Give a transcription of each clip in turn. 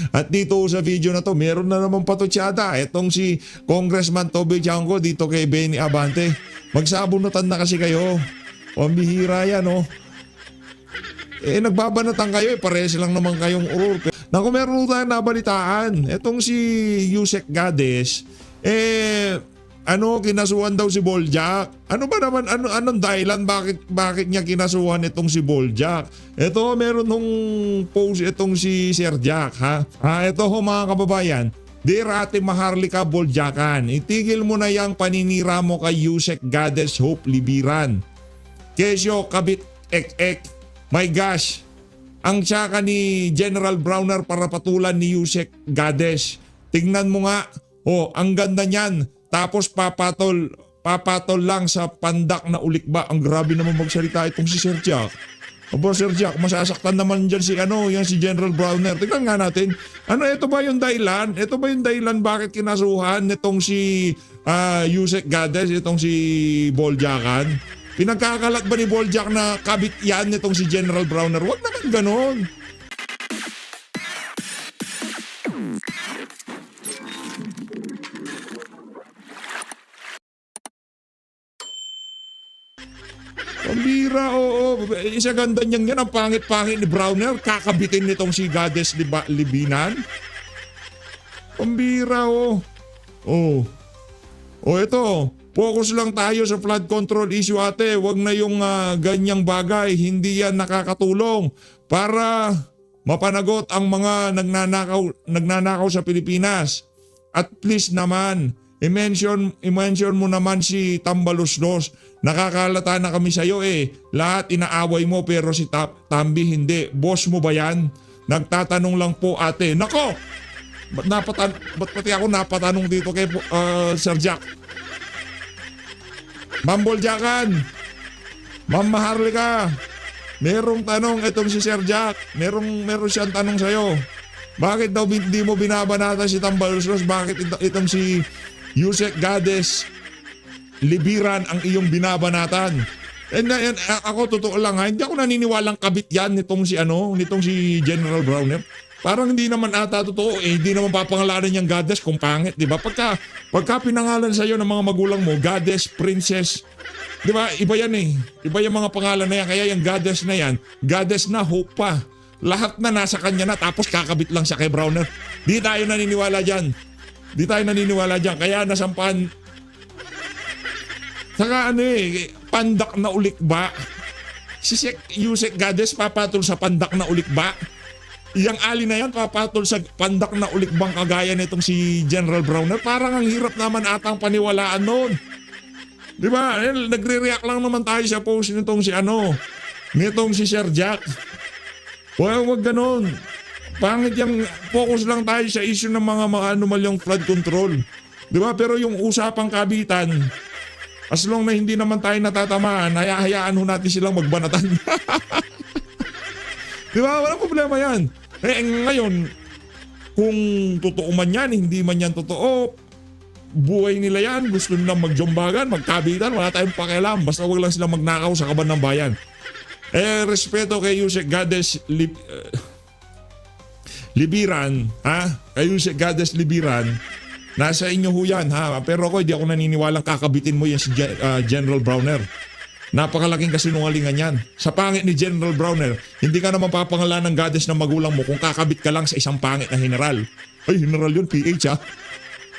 At dito sa video na to, meron na naman patutsada. Itong si Congressman Toby Chanco dito kay Benny Abante. Magsabunutan na kasi kayo. Pambihira yan, oh. Nagbabanatan kayo, parehas lang naman kayong urol. Naku, meron tayong nabalitaan. Itong si Yusek Gades, kinasuhan daw si Boljak. Ano ba naman, anong dahilan bakit niya kinasuhan itong si Boljak? Ito, meron nung post itong si Sir Jack, ha? Ito ho mga kababayan, Dear Ate Maharlika Boljakan, itigil mo na yung paninira mo kay Yusek Gades Hope Libiran. Kesyo kabit ek. My gosh, ang tsaka ni General Browner para patulan ni Yusek Gades. Tingnan mo nga, ang ganda niyan. Tapos papatol lang sa pandak na ulikba. Ang grabe naman magsalita itong si Sir Jack. Aba Sir Jack, masasaktan naman dyan si General Browner. Tingnan nga natin. Ito ba yung dahilan? Ito ba yung dahilan bakit kinasuhan nitong si Yusek Gades, itong si Boljakan? Pinagkakalat ba ni Boljak na kabit yan nitong si General Browner? Huwag naman ganon. Pambira, oo. Isa ganda niyang yan. Ang pangit-pangit ni Browner. Kakabitin nitong si Gades Libinan. Pambira, oo. Ito. Focus lang tayo sa flood control issue, ate. Huwag na yung ganyang bagay. Hindi yan nakakatulong para mapanagot ang mga nagnanakaw sa Pilipinas. At please naman, i-mention mo naman si Tambaluslos. Nakakahalata na kami sa'yo eh. Lahat inaaway mo pero si Tambi hindi. Boss mo ba yan? Nagtatanong lang po, ate. Nako! Ba't pati ako napatanong dito kay Sir Jack? Ma'am Boljakan, Ma'am Maharlika, merong tanong itong si Sir Jack. Meron siyang tanong sa'yo. Bakit daw hindi mo binabanata si Tambaluslos? Bakit itong si Yusek Gades Libiran ang iyong binabanatan? Ako totoo lang ha, hindi ako naniniwalang kabit yan nitong si General Browner. Parang hindi naman ata totoo hindi naman papangalanan niyang goddess kung pangit, di ba? Pagka pinangalan sa'yo ng mga magulang mo, goddess, princess, di ba? Iba yan eh. Iba yung mga pangalan na yan. Kaya yung goddess na yan, goddess na hope pa. Lahat na nasa kanya na tapos kakabit lang siya kay Browner. Di tayo naniniwala dyan. Kaya nasampan. Saka pandak na ulikba. Si Yusek Gades papatol sa pandak na ulikba. Yang ali na yan papatol sa pandak na ulikbang kagaya nitong si General Browner. Parang ang hirap naman atang paniwalaan noon. Di ba? Nagre-react lang naman tayo sa post nitong si Sir Jack. Huwag ganon. Pangit yung focus lang tayo sa issue ng mga anomalyong flood control. Di ba? Pero yung usapang kabitan, as long na hindi naman tayo natatamaan, hayaan ho natin silang magbanatan. Di ba? Walang problema yan. Ngayon, kung totoo man yan, hindi man yan totoo, buhay nila yan, gusto nilang magjombagan, magkabitan, wala tayong pakialam. Basta wag lang silang magnakaw sa kaban ng bayan. Respeto kay Yusek Gades Libiran, ha? Kay Yusek Gades Libiran, nasa inyo ho yan, ha? Pero ako, hindi ako naniniwalang kakabitin mo yan si General Browner. Napakalaking kasinungalingan yan. Sa pangit ni General Browner, hindi ka naman papangalan ng goddess ng magulang mo kung kakabit ka lang sa isang pangit na general. Ay, general yun, PH ha.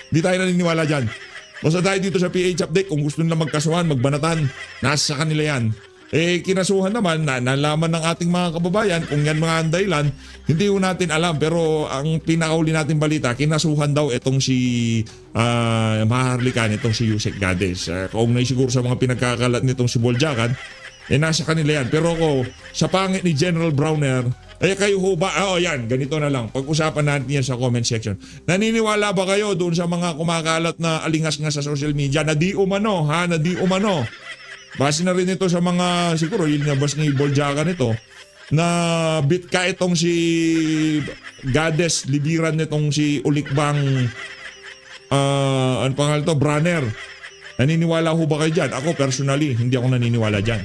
Hindi tayo naniniwala dyan. Basta tayo dito sa PH update, kung gusto nila magkasuhan, magbanatan, nasa kanila yan. Kinasuhan naman, nalaman ng ating mga kababayan kung yan mga dahilan, hindi ko natin alam. Pero ang pinakauli natin balita, kinasuhan daw itong si Maharlika, itong si Yusek Gades. Kung siguro sa mga pinagkakalat nitong si Boljakan, nasa kanila yan. Pero ako, sa pangit ni General Browner, kayo ho ba? Yan, ganito na lang. Pag-usapan natin yan sa comment section. Naniniwala ba kayo doon sa mga kumakalat na alingas nga sa social media na di umano, ha? Na di umano. Base na rin ito sa mga, siguro yun nabas ni Boljakan ito, na bit ka itong si Gades Libiran nitong si Ulikbang ano pangalan to, Branner. Naniniwala ho ba kayo dyan? Ako personally, hindi ako naniniwala dyan.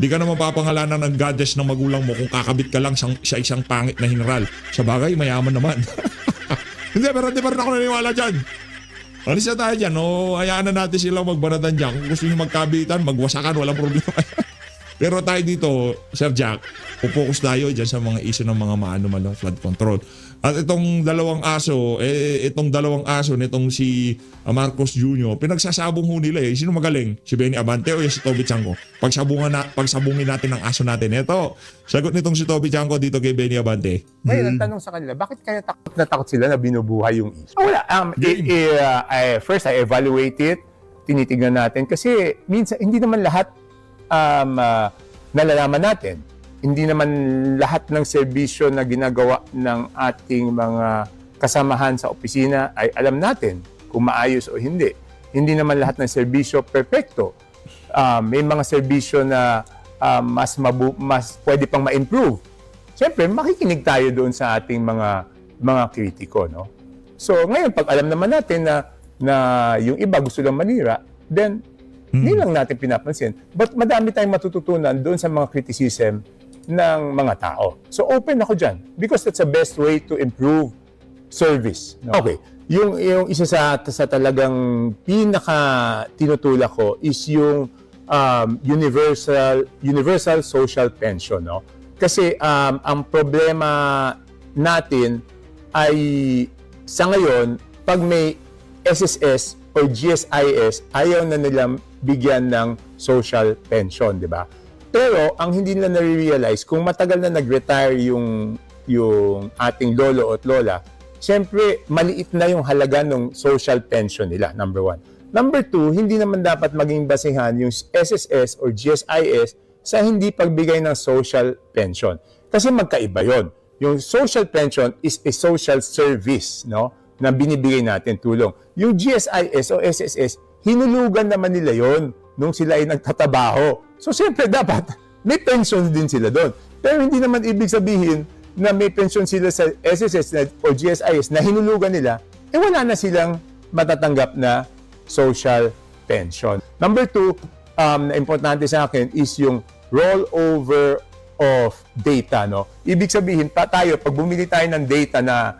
Di ka naman papangalanan ng goddess ng magulang mo kung kakabit ka lang sa isang pangit na general. Sa bagay, mayaman naman. Hindi, pero di pa rin ako naniniwala dyan. Alis na tayo dyan, hayaan na natin silang magbanadan dyan. Kung gusto nyo magkabitan, magwasakan, walang problema. Pero tayo dito, Sir Jack, pupokus tayo dyan sa mga issue ng mga maano-manong flood control. At itong dalawang aso nitong si Marcos Jr., pinagsasabong ho nila eh. Sino magaling? Si Benny Abante o si Toby Chanco? Pagsabungin natin ang aso natin. Ito, sagot nitong si Toby Chanco dito kay Benny Abante. Ngayon, ang tanong sa kanila, bakit kaya takot na takot sila na binubuhay yung issue? Wala. First, I evaluate it. Tinitignan natin. Kasi minsan, hindi naman lahat nalalaman natin. Hindi naman lahat ng serbisyo na ginagawa ng ating mga kasamahan sa opisina ay alam natin kung maayos o hindi. Hindi naman lahat ng serbisyo perfecto. May mga serbisyo na mas pwede pang ma-improve. Siyempre, makikinig tayo doon sa ating mga kritiko, no? So, ngayon, pag alam naman natin na yung iba gusto lang manira, then hindi lang natin pinapansin. But madami tayong matututunan doon sa mga criticism ng mga tao. So open ako dyan because that's the best way to improve service. No? Okay. Yung isa sa talagang pinaka tinutulak ko is yung universal social pension. No? Kasi ang problema natin ay sa ngayon, pag may SSS o GSIS, ayaw na nilang bigyan ng social pension, di ba? Pero ang hindi nila nare-realize, kung matagal na nag-retire yung ating lolo at lola, siyempre maliit na yung halaga ng social pension nila, number one. Number two, hindi naman dapat maging basehan yung SSS or GSIS sa hindi pagbigay ng social pension. Kasi magkaiba yon. Yung social pension is a social service, no, na binibigay natin tulong. Yung GSIS o SSS, hinulugan naman nila yon nung sila ay nagtatabaho. So, siyempre, dapat may pension din sila doon. Pero hindi naman ibig sabihin na may pension sila sa SSS o GSIS na hinulugan nila, wala na silang matatanggap na social pension. Number two, na importante sa akin is yung rollover of data. No? Ibig sabihin, tayo, pag bumili tayo ng data na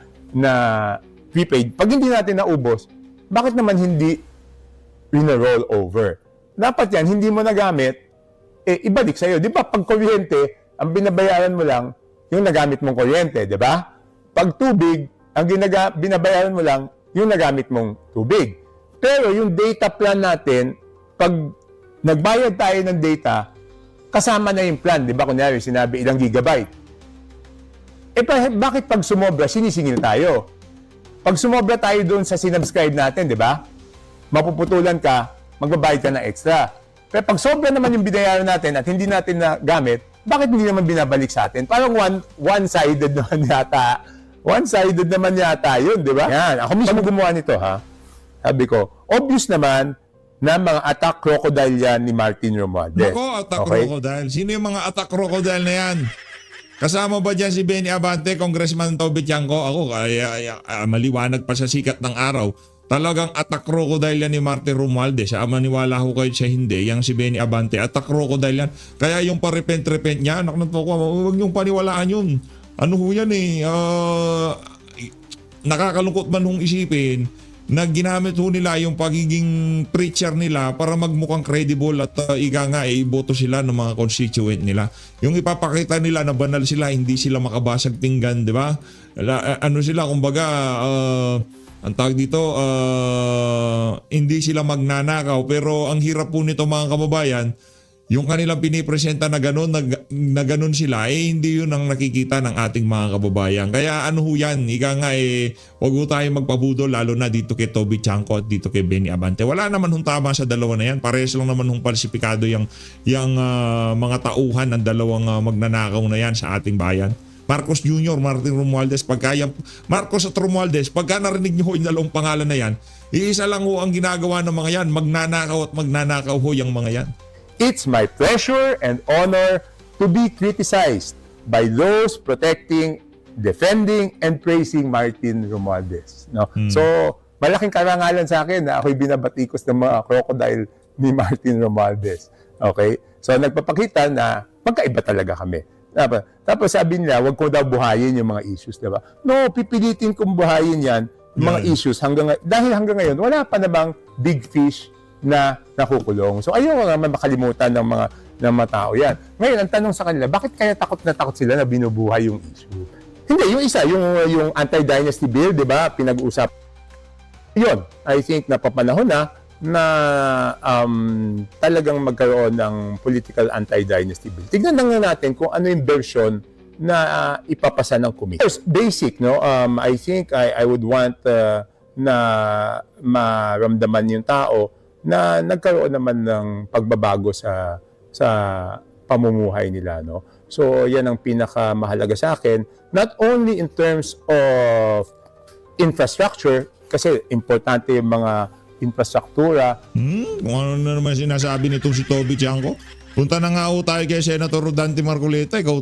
prepaid, pag hindi natin naubos, bakit naman hindi roll over? Dapat yan, hindi mo nagamit, ibalik sa'yo. Di ba, pag kuryente, ang binabayaran mo lang, yung nagamit mong kuryente, di ba? Pag tubig, ang binabayaran mo lang, yung nagamit mong tubig. Pero yung data plan natin, pag nagbayad tayo ng data, kasama na yung plan. Di ba, kunyari, sinabi ilang gigabyte. Bakit pag sumobra, sinisingil tayo? Pag sumobra tayo doon sa sinubscribe natin, di ba? Mapuputulan ka, magbabayad ka ng extra. Pero pag sobra naman yung binayaran natin at hindi natin nagamit, bakit hindi naman binabalik sa atin? Parang one-sided naman yata. One-sided naman yata yun, di ba? Yan, ako mismo gumawa nito, ha? Sabi ko, obvious naman na mga attack crocodile yan ni Martin Romualdez. Nako, attack crocodile. Sino yung mga attack crocodile na yan? Kasama ba dyan si Benny Abante, Congressman Toby Chanco? Ako, maliwanag pa sa sikat ng araw. Talagang attack crocodile yan ni Martin Romualdez. Maniwala ko kayo siya hindi. Yang si Benny Abante, attack crocodile yan. Kaya yung parepent-repent niya, anak ng toko, huwag niyong paniwalaan yun. Ano ho yan eh, nakakalungkot man hong isipin na ginamit ho nila yung pagiging preacher nila para magmukhang credible at ika nga iboto sila ng mga constituent nila. Yung ipapakita nila na banal sila, hindi sila makabasag pinggan, di ba? Ano sila, kumbaga, ang tawag dito, hindi sila magnanakaw. Pero ang hirap po nito mga kababayan, yung kanilang pinipresenta na ganun sila, hindi yun ang nakikita ng ating mga kababayan. Kaya ano ho yan, ika nga huwag ho tayo magpabudo lalo na dito kay Toby Chanco at dito kay Benny Abante. Wala naman hong tama sa dalawa na yan. Parehas lang naman hong falsifikado yung mga tauhan ng dalawang magnanakaw na yan sa ating bayan. Marcos Jr., Martin Romualdez, Marcos at Romualdez, pagka narinig nyo ho yung dalawang pangalan na yan, iisa lang ho ang ginagawa ng mga yan, magnanakaw at magnanakaw ho yung mga yan. It's my pleasure and honor to be criticized by those protecting, defending, and praising Martin Romualdez. No? So, malaking karangalan sa akin na ako'y binabatikos ng mga crocodile ni Martin Romualdez. Okay? So nagpapakita na magkaiba talaga kami. Tapos sabi nila, wag ko daw buhayin yung mga issues, di ba? No, pipilitin kong buhayin yan, yung mga issues dahil hanggang ngayon wala pa namang big fish na nakukulong. So ayoko naman makalimutan ng mga tao yan. Ngayon, ang tanong sa kanila, bakit kaya takot na takot sila na binubuhay yung issue? Hindi, yung isa, yung anti-dynasty bill, di ba, pinag-usap. Yun, I think napapanahon na talagang magkaroon ng political anti-dynasty bill. Tignan lang natin kung ano yung version na ipapasa ng committee. First, basic, no? I think I would want na maramdaman yung tao na nagkaroon naman ng pagbabago sa pamumuhay nila, no? So, yan ang pinakamahalaga sa akin, not only in terms of infrastructure, kasi importante yung mga infrastruktura. Kung ano na naman sinasabi nitong si Toby Chanco. Punta na nga ho tayo kay Senator Rodante Marcoleta. Ikaw